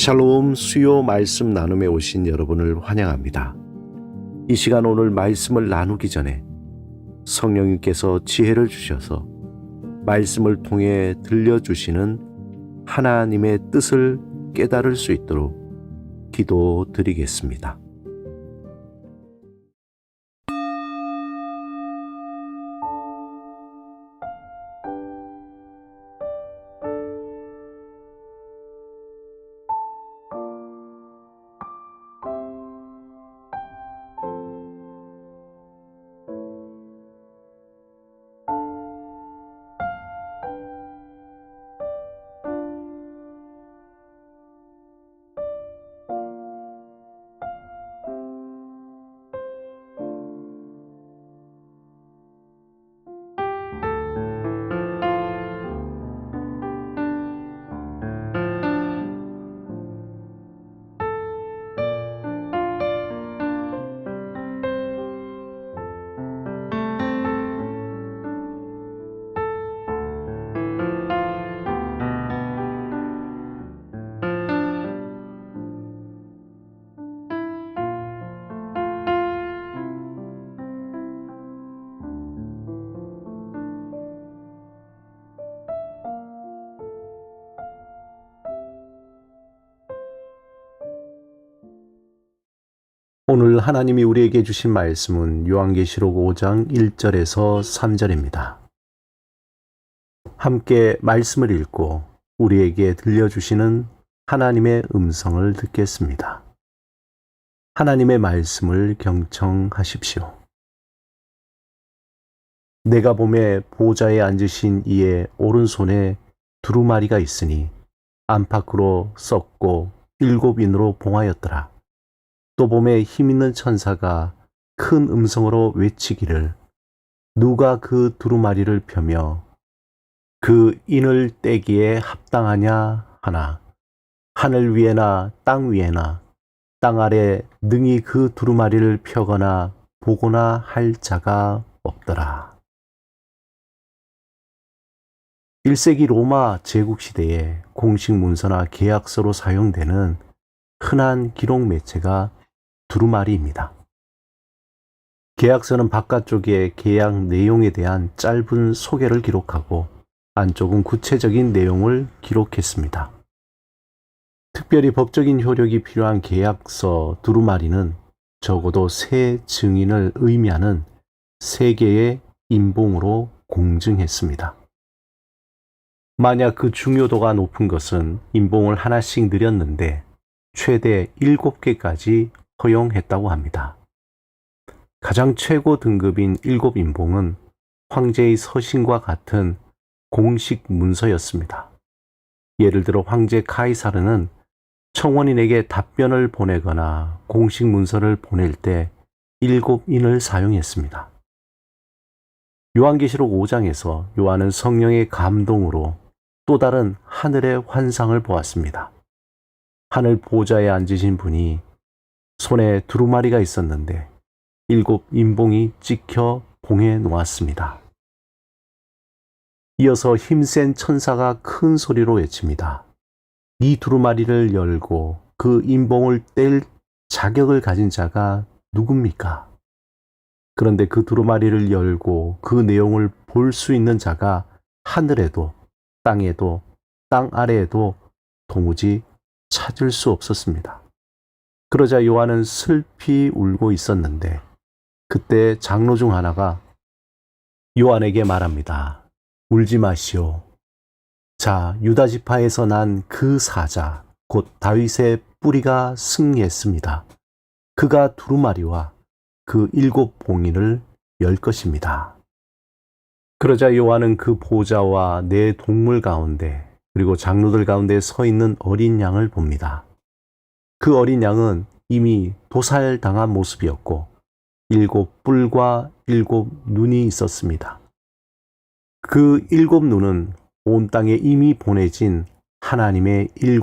샬롬 수요 말씀 나눔에 오신 여러분을 환영합니다. 이 시간 오늘 말씀을 나누기 전에 성령님께서 지혜를 주셔서 말씀을 통해 들려주시는 하나님의 뜻을 깨달을 수 있도록 기도드리겠습니다. 오늘 하나님이 우리에게 주신 말씀은 요한계시록 5장 1절에서 3절입니다. 함께 말씀을 읽고 우리에게 들려주시는 하나님의 음성을 듣겠습니다. 하나님의 말씀을 경청하십시오. 내가 보매 보좌에 앉으신 이의 오른손에 두루마리가 있으니 안팎으로 썩고 7인으로 봉하였더라. 또 보매 힘있는 천사가 큰 음성으로 외치기를 누가 그 두루마리를 펴며 그 인을 떼기에 합당하냐 하나 하늘 위에나 땅 위에나 땅 아래 능히 그 두루마리를 펴거나 보거나 할 자가 없더라. 1세기 로마 제국시대에 공식 문서나 계약서로 사용되는 흔한 기록 매체가 두루마리입니다. 계약서는 바깥쪽에 계약 내용에 대한 짧은 소개를 기록하고 안쪽은 구체적인 내용을 기록했습니다. 특별히 법적인 효력이 필요한 계약서 두루마리는 적어도 3 증인을 의미하는 3개의 인봉으로 공증했습니다. 만약 그 중요도가 높은 것은 인봉을 하나씩 늘렸는데 최대 7개까지 허용했다고 합니다. 가장 최고 등급인 7인봉은 황제의 서신과 같은 공식 문서였습니다. 예를 들어 황제 카이사르는 청원인에게 답변을 보내거나 공식 문서를 보낼 때 7인을 사용했습니다. 요한계시록 5장에서 요한은 성령의 감동으로 또 다른 하늘의 환상을 보았습니다. 하늘 보좌에 앉으신 분이 손에 두루마리가 있었는데 7인봉이 찍혀 봉해 놓았습니다. 이어서 힘센 천사가 큰 소리로 외칩니다. 이 두루마리를 열고 그 인봉을 뗄 자격을 가진 자가 누굽니까? 그런데 그 두루마리를 열고 그 내용을 볼 수 있는 자가 하늘에도 땅에도 땅 아래에도 도무지 찾을 수 없었습니다. 그러자 요한은 슬피 울고 있었는데 그때 장로 중 하나가 요한에게 말합니다. 울지 마시오. 자, 유다 지파에서 난 그 사자 곧 다윗의 뿌리가 승리했습니다. 그가 두루마리와 그 7 봉인을 열 것입니다. 그러자 요한은 그 보좌와 4 동물 가운데 그리고 장로들 가운데 서 있는 어린 양을 봅니다. 그 어린 양은 이미 도살당한 모습이었고 7 뿔과 7 눈이 있었습니다. 그 7 눈은 온 땅에 이미 보내진 하나님의 7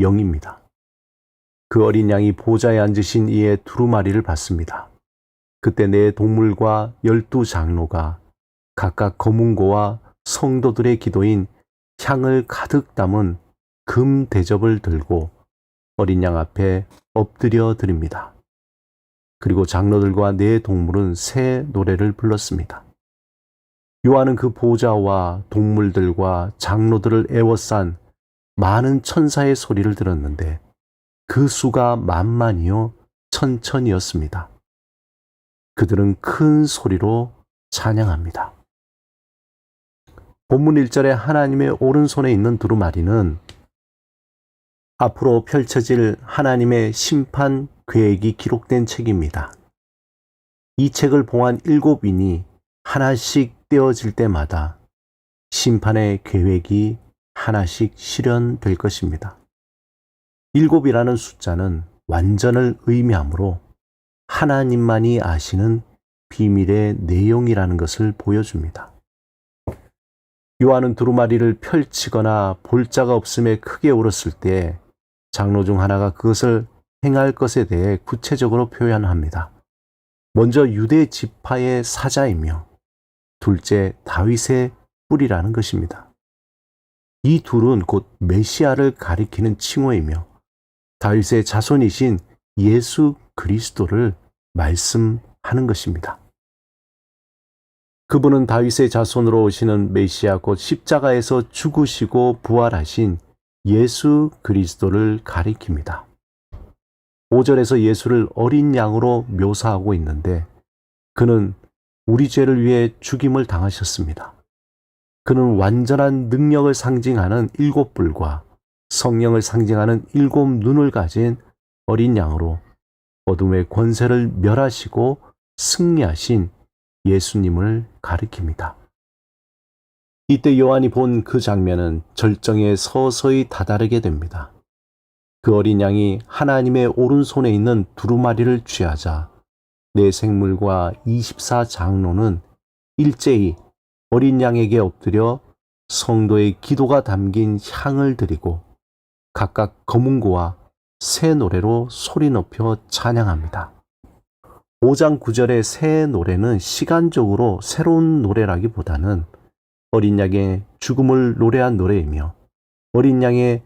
영입니다. 그 어린 양이 보좌에 앉으신 이의 두루마리를 받습니다. 그때 4 동물과 12 장로가 각각 거문고와 성도들의 기도인 향을 가득 담은 금 대접을 들고 어린 양 앞에 엎드려 드립니다. 그리고 장로들과 네 동물은 새 노래를 불렀습니다. 요한은 그 보좌와 동물들과 장로들을 에워싼 많은 천사의 소리를 들었는데 그 수가 만만이요 천천이었습니다. 그들은 큰 소리로 찬양합니다. 본문 1절에 하나님의 오른손에 있는 두루마리는 앞으로 펼쳐질 하나님의 심판 계획이 기록된 책입니다. 이 책을 봉한 7인이 하나씩 떼어질 때마다 심판의 계획이 하나씩 실현될 것입니다. 7이라는 숫자는 완전을 의미하므로 하나님만이 아시는 비밀의 내용이라는 것을 보여줍니다. 요한은 두루마리를 펼치거나 볼 자가 없음에 크게 울었을 때 장로 중 하나가 그것을 행할 것에 대해 구체적으로 표현합니다. 먼저 유대 지파의 사자이며 둘째 다윗의 뿌리라는 것입니다. 이 둘은 곧 메시아를 가리키는 칭호이며 다윗의 자손이신 예수 그리스도를 말씀하는 것입니다. 그분은 다윗의 자손으로 오시는 메시아 곧 십자가에서 죽으시고 부활하신 예수 그리스도를 가리킵니다. 5절에서 예수를 어린 양으로 묘사하고 있는데 그는 우리 죄를 위해 죽임을 당하셨습니다. 그는 완전한 능력을 상징하는 7뿔과 성령을 상징하는 7눈을 가진 어린 양으로 어둠의 권세를 멸하시고 승리하신 예수님을 가리킵니다. 이때 요한이 본 그 장면은 절정에 서서히 다다르게 됩니다. 그 어린 양이 하나님의 오른손에 있는 두루마리를 취하자 네 생물과 24장로는 일제히 어린 양에게 엎드려 성도의 기도가 담긴 향을 드리고 각각 검은고와 새 노래로 소리 높여 찬양합니다. 5장 9절의 새 노래는 시간적으로 새로운 노래라기보다는 어린 양의 죽음을 노래한 노래이며 어린 양의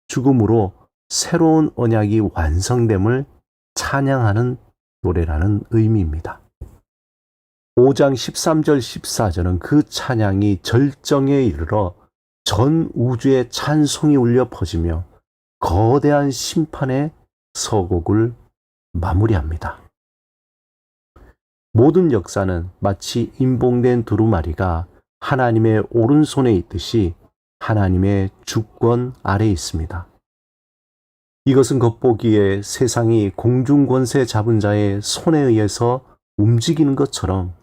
죽음으로 새로운 언약이 완성됨을 찬양하는 노래라는 의미입니다. 5장 13절 14절은 그 찬양이 절정에 이르러 전 우주에 찬송이 울려 퍼지며 거대한 심판의 서곡을 마무리합니다. 모든 역사는 마치 임봉된 두루마리가 하나님의 오른손에 있듯이 하나님의 주권 아래에 있습니다. 이것은 겉보기에 세상이 공중권세 잡은 자의 손에 의해서 움직이는 것처럼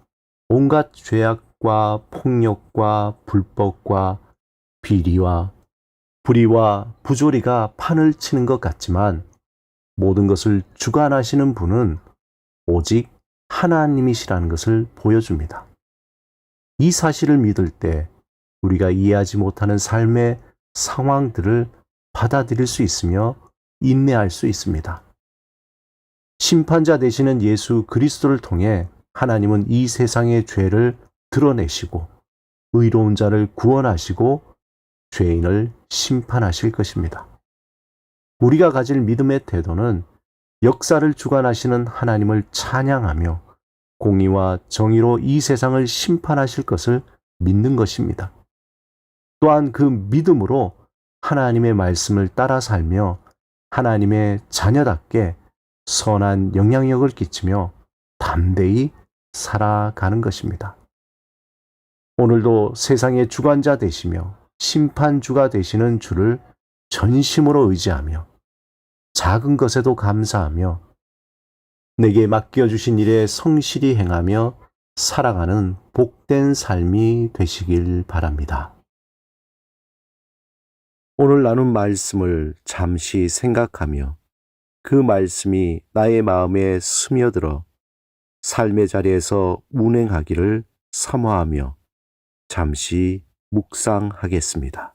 온갖 죄악과 폭력과 불법과 비리와 불의와 부조리가 판을 치는 것 같지만 모든 것을 주관하시는 분은 오직 하나님이시라는 것을 보여줍니다. 이 사실을 믿을 때 우리가 이해하지 못하는 삶의 상황들을 받아들일 수 있으며 인내할 수 있습니다. 심판자 되시는 예수 그리스도를 통해 하나님은 이 세상의 죄를 드러내시고 의로운 자를 구원하시고 죄인을 심판하실 것입니다. 우리가 가질 믿음의 태도는 역사를 주관하시는 하나님을 찬양하며 공의와 정의로 이 세상을 심판하실 것을 믿는 것입니다. 또한 그 믿음으로 하나님의 말씀을 따라 살며 하나님의 자녀답게 선한 영향력을 끼치며 담대히 살아가는 것입니다. 오늘도 세상의 주관자 되시며 심판주가 되시는 주를 전심으로 의지하며 작은 것에도 감사하며 내게 맡겨주신 일에 성실히 행하며 살아가는 복된 삶이 되시길 바랍니다. 오늘 나눈 말씀을 잠시 생각하며 그 말씀이 나의 마음에 스며들어 삶의 자리에서 운행하기를 사모하며 잠시 묵상하겠습니다.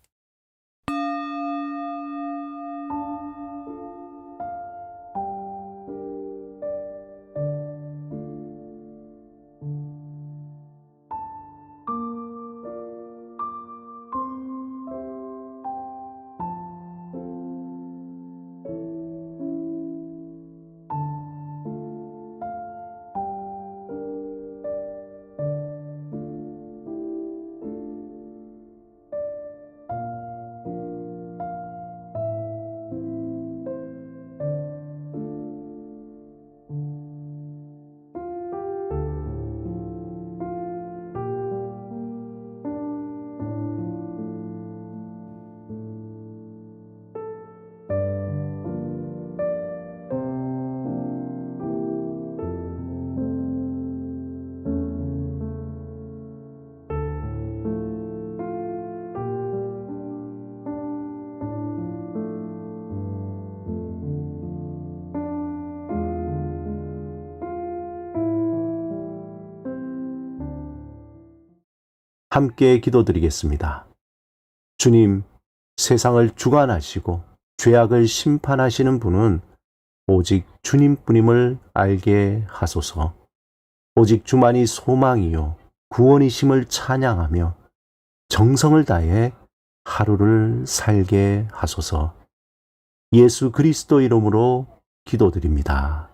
함께 기도드리겠습니다. 주님, 세상을 주관하시고 죄악을 심판하시는 분은 오직 주님뿐임을 알게 하소서. 오직 주만이 소망이요 구원이심을 찬양하며 정성을 다해 하루를 살게 하소서. 예수 그리스도 이름으로 기도드립니다.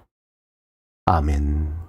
아멘.